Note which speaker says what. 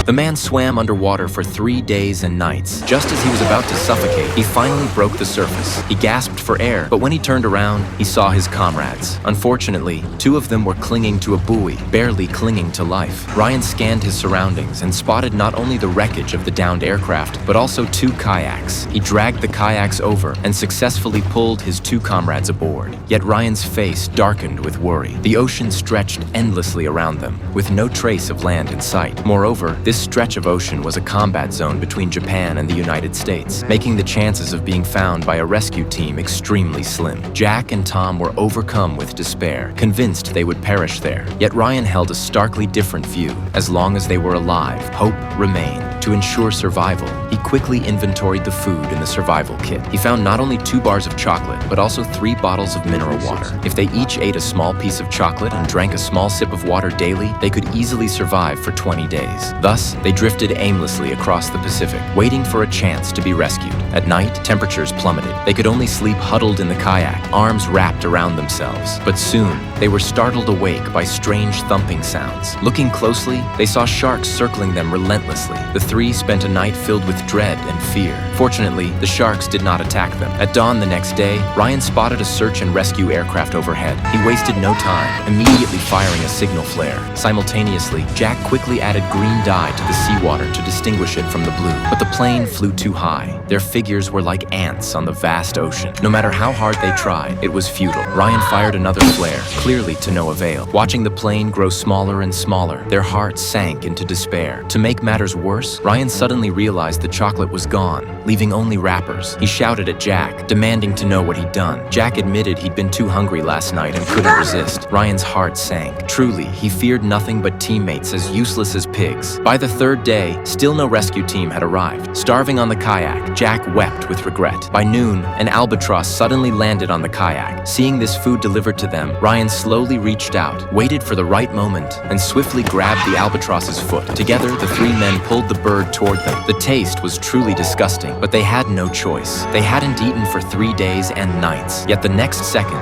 Speaker 1: The man swam underwater for 3 days and nights. Just as he was about to suffocate, he finally broke the surface. He gasped for air, but when he turned around, he saw his comrades. Unfortunately, 2 of them were clinging to a buoy, barely clinging to life. Ryan scanned his surroundings and spotted not only the wreckage of the downed aircraft, but also 2 kayaks. He dragged the kayaks over and successfully pulled his 2 comrades aboard. Yet Ryan's face darkened with worry. The ocean stretched endlessly around them, with no trace of land in sight. Moreover, this stretch of ocean was a combat zone between Japan and the United States, making the chances of being found by a rescue team extremely slim. Jack and Tom were overcome with despair, convinced they would perish there. Yet Ryan held a starkly different view. As long as they were alive, hope remained. To ensure survival, he quickly inventoried the food in the survival kit. He found not only 2 bars of chocolate, but also 3 bottles of mineral water. If they each ate a small piece of chocolate and drank a small sip of water daily, they could easily survive for 20 days. Thus, they drifted aimlessly across the Pacific, waiting for a chance to be rescued. At night, temperatures plummeted. They could only sleep huddled in the kayak, arms wrapped around themselves. But soon, they were startled awake by strange thumping sounds. Looking closely, they saw sharks circling them relentlessly. The 3 spent a night filled with dread and fear. Fortunately, the sharks did not attack them. At dawn the next day, Ryan spotted a search and rescue aircraft overhead. He wasted no time, immediately firing a signal flare. Simultaneously, Jack quickly added green dye to the seawater to distinguish it from the blue. But the plane flew too high. Their figures were like ants on the vast ocean. No matter how hard they tried, it was futile. Ryan fired another flare, clearly to no avail. Watching the plane grow smaller and smaller, their hearts sank into despair. To make matters worse, Ryan suddenly realized the chocolate was gone, leaving only wrappers. He shouted at Jack, demanding to know what he'd done. Jack admitted he'd been too hungry last night and couldn't resist. Ryan's heart sank. Truly, he feared nothing but teammates as useless as pigs. By the 3rd day, still no rescue team had arrived. Starving on the kayak, Jack wept with regret. By noon, an albatross suddenly landed on the kayak. Seeing this food delivered to them, Ryan slowly reached out, waited for the right moment, and swiftly grabbed the albatross's foot. Together, the 3 men pulled the bird toward them. The taste was truly disgusting, but they had no choice. They hadn't eaten for 3 days and nights. Yet the next second,